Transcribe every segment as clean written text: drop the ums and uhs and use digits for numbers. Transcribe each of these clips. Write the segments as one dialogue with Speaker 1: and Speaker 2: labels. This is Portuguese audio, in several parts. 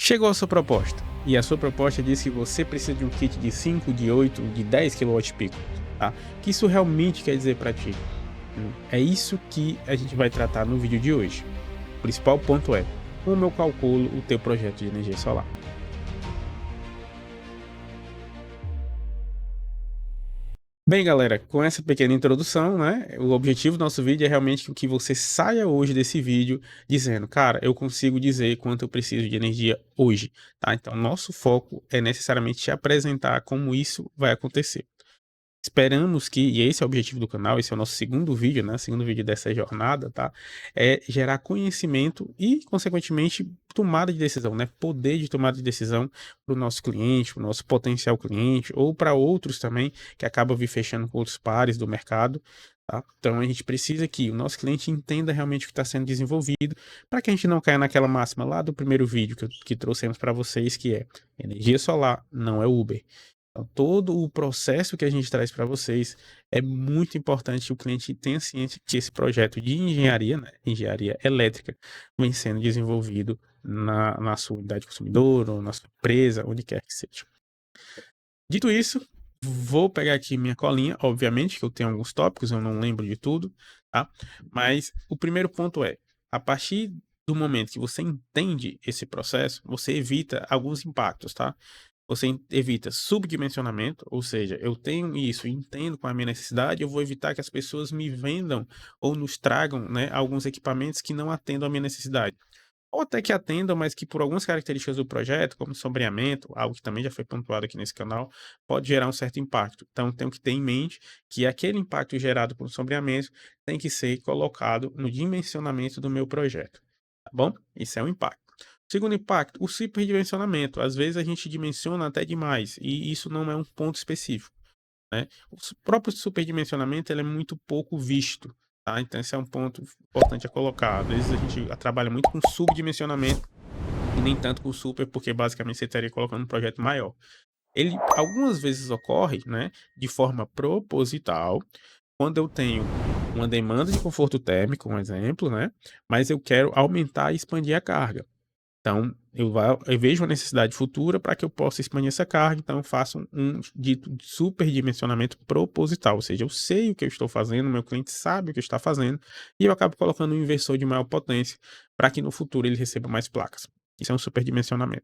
Speaker 1: Chegou a sua proposta, e a sua proposta diz que você precisa de um kit de 5, de 8, de 10 kWp, tá? O que isso realmente quer dizer para ti? É isso que a gente vai tratar no vídeo de hoje. O principal ponto é como eu calculo o teu projeto de energia solar. Bem, galera, com essa pequena introdução, né, o objetivo do nosso vídeo é realmente que você saia hoje desse vídeo dizendo, cara, eu consigo dizer quanto eu preciso de energia hoje, tá? Então, nosso foco é necessariamente te apresentar como isso vai acontecer. Esperamos que, e esse é o objetivo do canal, esse é o nosso segundo vídeo, né? Segundo vídeo dessa jornada, tá? É gerar conhecimento e, consequentemente, tomada de decisão, né? Poder de tomada de decisão para o nosso cliente, para o nosso potencial cliente, ou para outros também que acabam vir fechando com outros pares do mercado. Tá? Então a gente precisa que o nosso cliente entenda realmente o que está sendo desenvolvido, para que a gente não caia naquela máxima lá do primeiro vídeo que trouxemos para vocês, que é energia solar não é Uber. Então, todo o processo que a gente traz para vocês é muito importante que o cliente tenha ciência que esse projeto de engenharia, né, engenharia elétrica, vem sendo desenvolvido na sua unidade consumidora ou na sua empresa, onde quer que seja. Dito isso, vou pegar aqui minha colinha, obviamente que eu tenho alguns tópicos, eu não lembro de tudo, tá? Mas o primeiro ponto é, a partir do momento que você entende esse processo, você evita alguns impactos, tá? Você evita subdimensionamento, ou seja, eu tenho isso, entendo qual é a minha necessidade, eu vou evitar que as pessoas me vendam ou nos tragam, né, alguns equipamentos que não atendam à minha necessidade. Ou até que atendam, mas que por algumas características do projeto, como sombreamento, algo que também já foi pontuado aqui nesse canal, pode gerar um certo impacto. Então, tenho que ter em mente que aquele impacto gerado por sombreamento tem que ser colocado no dimensionamento do meu projeto, tá bom? Isso é um impacto. Segundo impacto, o superdimensionamento. Às vezes a gente dimensiona até demais, e isso não é um ponto específico, né? O próprio superdimensionamento ele é muito pouco visto, tá? Então esse é um ponto importante a colocar. Às vezes a gente trabalha muito com subdimensionamento e nem tanto com super, porque basicamente você estaria colocando um projeto maior. Ele algumas vezes ocorre, né, de forma proposital, quando eu tenho uma demanda de conforto térmico, um exemplo, né, mas eu quero aumentar e expandir a carga. Então, eu vejo uma necessidade futura para que eu possa expandir essa carga, então eu faço um dito superdimensionamento proposital, ou seja, eu sei o que eu estou fazendo, meu cliente sabe o que está fazendo, e eu acabo colocando um inversor de maior potência para que no futuro ele receba mais placas. Isso é um superdimensionamento.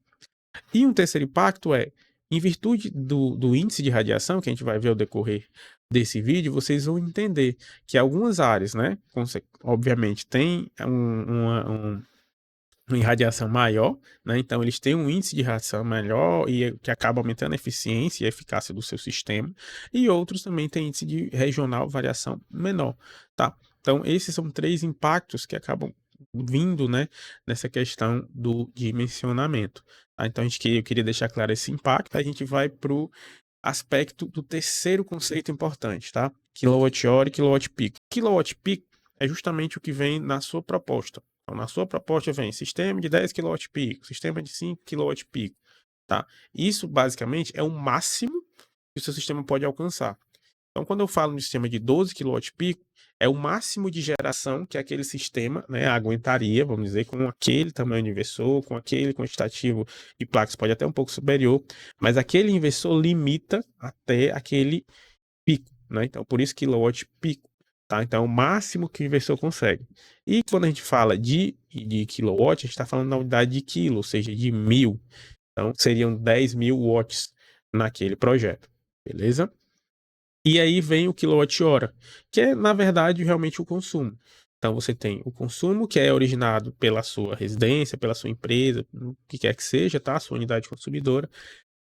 Speaker 1: E um terceiro impacto é, em virtude do índice de radiação, que a gente vai ver ao decorrer desse vídeo, vocês vão entender que algumas áreas, né, obviamente, tem uma irradiação maior, né? Então eles têm um índice de radiação melhor e que acaba aumentando a eficiência e a eficácia do seu sistema, e outros também têm índice de regional variação menor, tá? Então esses são três impactos que acabam vindo, né, nessa questão do dimensionamento, tá? Então eu queria deixar claro esse impacto. A gente vai para o aspecto do terceiro conceito importante, tá? Quilowatt-hora e quilowatt-pico. Quilowatt-pico é justamente o que vem na sua proposta. Então, na sua proposta vem sistema de 10 kWp, sistema de 5 kWp, tá? Isso basicamente é o máximo que o seu sistema pode alcançar. Então, quando eu falo no sistema de 12 kWp, é o máximo de geração que aquele sistema, né, aguentaria, vamos dizer, com aquele tamanho de inversor, com aquele quantitativo de placas, pode até um pouco superior, mas aquele inversor limita até aquele pico, né? Então, por isso quilowatt pico, tá? Então, é o máximo que o inversor consegue. E quando a gente fala de kilowatt, a gente está falando da unidade de quilo, ou seja, de 1000. Então, seriam 10.000 watts naquele projeto, beleza? E aí vem o quilowatt-hora, que é, na verdade, realmente o consumo. Então, você tem o consumo, que é originado pela sua residência, pela sua empresa, o que quer que seja, tá? A sua unidade consumidora.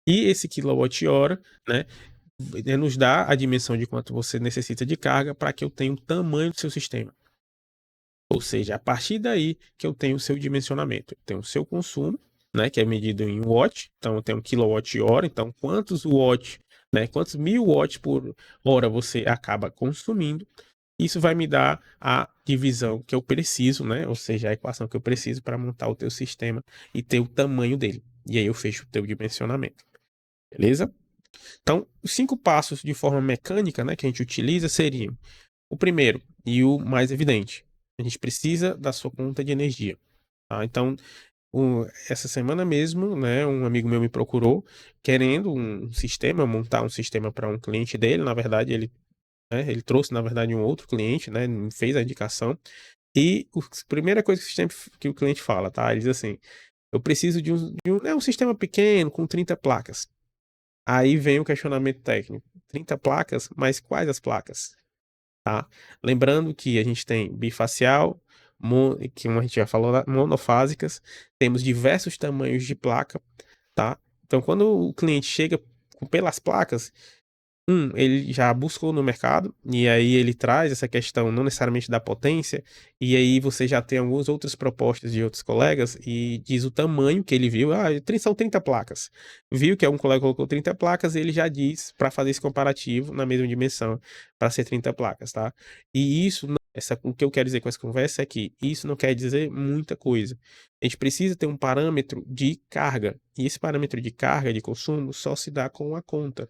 Speaker 1: E esse quilowatt-hora, né, nos dá a dimensão de quanto você necessita de carga para que eu tenha o tamanho do seu sistema. Ou seja, a partir daí que eu tenho o seu dimensionamento. Eu tenho o seu consumo, né, que é medido em watt. Então, eu tenho um quilowatt-hora. Então, quantos watts, né, quantos 1000 watts por hora você acaba consumindo. Isso vai me dar a divisão que eu preciso, né, ou seja, a equação que eu preciso para montar o teu sistema e ter o tamanho dele. E aí eu fecho o teu dimensionamento. Beleza? Então, os 5 passos de forma mecânica, né, que a gente utiliza seriam: o primeiro e o mais evidente, a gente precisa da sua conta de energia. Tá? Então, Essa semana mesmo, né, um amigo meu me procurou querendo um sistema, montar um sistema para um cliente dele. Na verdade, ele trouxe, na verdade, um outro cliente, né, me fez a indicação. E primeira coisa que o cliente fala, tá? Ele diz assim: eu preciso um sistema pequeno com 30 placas. Aí vem o questionamento técnico: 30 placas, mas quais as placas? Tá? Lembrando que a gente tem bifacial, que a gente já falou, monofásicas, temos diversos tamanhos de placa, tá? Então, quando o cliente chega pelas placas, ele já buscou no mercado, e aí ele traz essa questão não necessariamente da potência, e aí você já tem algumas outras propostas de outros colegas e diz o tamanho que ele viu. São 30 placas. Viu que algum colega colocou 30 placas, ele já diz para fazer esse comparativo na mesma dimensão, para ser 30 placas, tá? E isso, o que eu quero dizer com essa conversa é que isso não quer dizer muita coisa. A gente precisa ter um parâmetro de carga, e esse parâmetro de carga de consumo só se dá com a conta,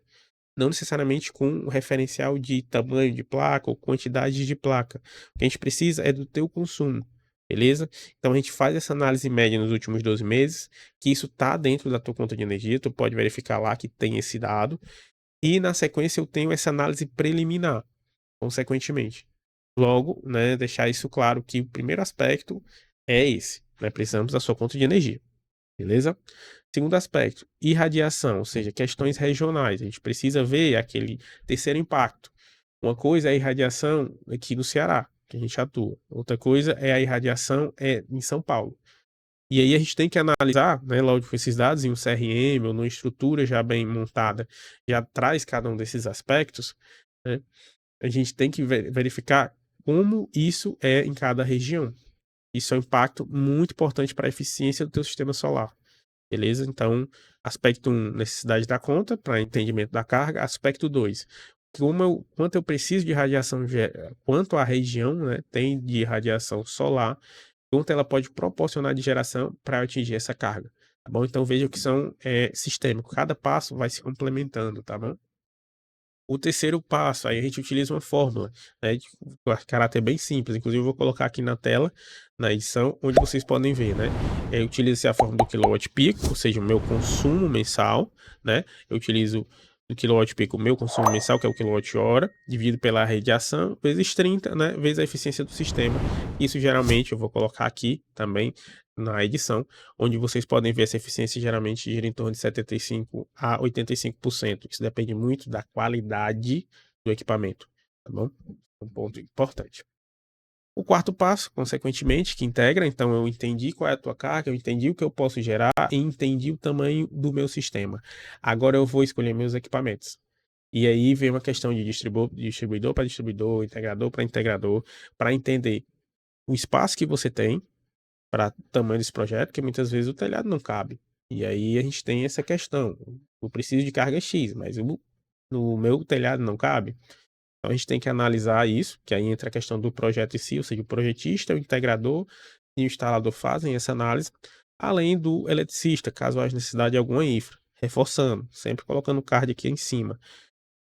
Speaker 1: não necessariamente com o referencial de tamanho de placa ou quantidade de placa. O que a gente precisa é do teu consumo, beleza? Então a gente faz essa análise média nos últimos 12 meses, que isso está dentro da tua conta de energia, tu pode verificar lá que tem esse dado, e na sequência eu tenho essa análise preliminar, consequentemente. Logo, né, deixar isso claro que o primeiro aspecto é esse, né? Precisamos da sua conta de energia. Beleza? Segundo aspecto, irradiação, ou seja, questões regionais. A gente precisa ver aquele terceiro impacto. Uma coisa é a irradiação aqui no Ceará, que a gente atua. Outra coisa é a irradiação em São Paulo. E aí a gente tem que analisar, né, lógico, esses dados em um CRM ou numa estrutura já bem montada, já traz cada um desses aspectos, né? A gente tem que verificar como isso é em cada região. Isso é um impacto muito importante para a eficiência do teu sistema solar. Beleza? Então, aspecto 1, necessidade da conta, para entendimento da carga. Aspecto 2, quanto eu preciso de radiação, quanto a região, né, tem de radiação solar, quanto ela pode proporcionar de geração para atingir essa carga. Tá bom? Então, veja que são sistêmicos. Cada passo vai se complementando, tá bom? O terceiro passo, aí a gente utiliza uma fórmula, né, de caráter bem simples. Inclusive, eu vou colocar aqui na tela, na edição, onde vocês podem ver, né? Eu utilizo a fórmula do quilowatt-pico, ou seja, o meu consumo mensal, né? Eu utilizo do quilowatt-pico o meu consumo mensal, que é o quilowatt-hora, dividido pela radiação, vezes 30, né? Vezes a eficiência do sistema. Isso geralmente eu vou colocar aqui também na edição, onde vocês podem ver essa eficiência geralmente gira em torno de 75 a 85%. Isso depende muito da qualidade do equipamento, tá bom? Um ponto importante. O quarto passo, consequentemente, que integra, então eu entendi qual é a tua carga, eu entendi o que eu posso gerar e entendi o tamanho do meu sistema. Agora eu vou escolher meus equipamentos. E aí vem uma questão de distribuidor para distribuidor, integrador para entender o espaço que você tem para o tamanho desse projeto, porque muitas vezes o telhado não cabe. E aí a gente tem essa questão. Eu preciso de carga X, mas no meu telhado não cabe. Então a gente tem que analisar isso, que aí entra a questão do projeto em si, ou seja, o projetista, o integrador e o instalador fazem essa análise, além do eletricista, caso haja necessidade de alguma infra. Reforçando, sempre colocando o card aqui em cima.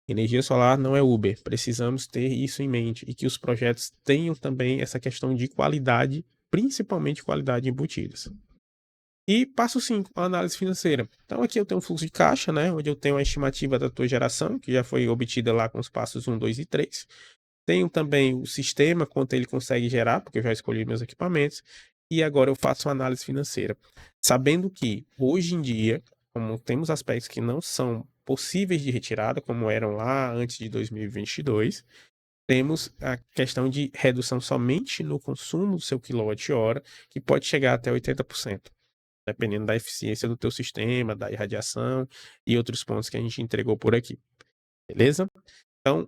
Speaker 1: Energia solar não é Uber, precisamos ter isso em mente e que os projetos tenham também essa questão de qualidade, principalmente qualidade embutidas. E passo 5, a análise financeira. Então aqui eu tenho um fluxo de caixa, né, onde eu tenho a estimativa da tua geração, que já foi obtida lá com os passos 1, 2 e 3. Tenho também o sistema, quanto ele consegue gerar, porque eu já escolhi meus equipamentos. E agora eu faço uma análise financeira. Sabendo que, hoje em dia, como temos aspectos que não são possíveis de retirada, como eram lá antes de 2022, temos a questão de redução somente no consumo do seu quilowatt-hora, que pode chegar até 80%, dependendo da eficiência do teu sistema, da irradiação e outros pontos que a gente entregou por aqui. Beleza? Então,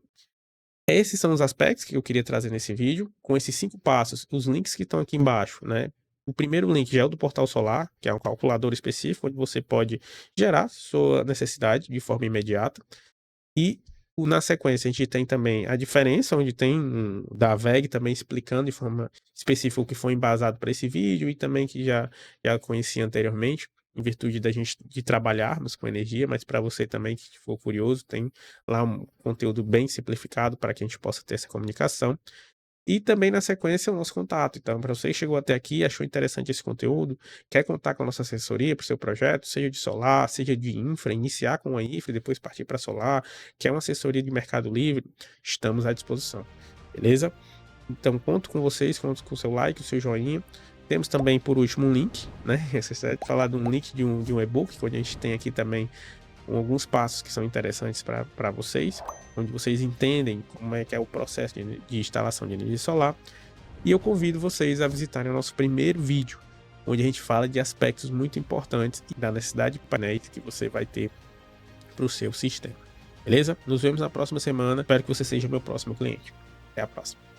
Speaker 1: esses são os aspectos que eu queria trazer nesse vídeo, com esses 5 passos, os links que estão aqui embaixo, né? O primeiro link já é o do Portal Solar, que é um calculador específico, onde você pode gerar sua necessidade de forma imediata. E na sequência a gente tem também a diferença, onde tem da VEG também explicando de forma específica o que foi embasado para esse vídeo e também que já conheci anteriormente, em virtude da gente de trabalharmos com energia, mas para você também que for curioso, tem lá um conteúdo bem simplificado para que a gente possa ter essa comunicação. E também na sequência o nosso contato. Então, para você que chegou até aqui, achou interessante esse conteúdo, quer contar com a nossa assessoria para o seu projeto, seja de solar, seja de infra, iniciar com a infra e depois partir para solar, quer uma assessoria de Mercado Livre, estamos à disposição. Beleza? Então, conto com vocês, conto com o seu like, o seu joinha. Temos também, por último, um link, né? Você vai falar de um link de um e-book, onde a gente tem aqui também alguns passos que são interessantes para vocês, onde vocês entendem como é que é o processo de instalação de energia solar. E eu convido vocês a visitarem o nosso primeiro vídeo, onde a gente fala de aspectos muito importantes e da necessidade de painéis que você vai ter para o seu sistema. Beleza? Nos vemos na próxima semana. Espero que você seja meu próximo cliente. Até a próxima.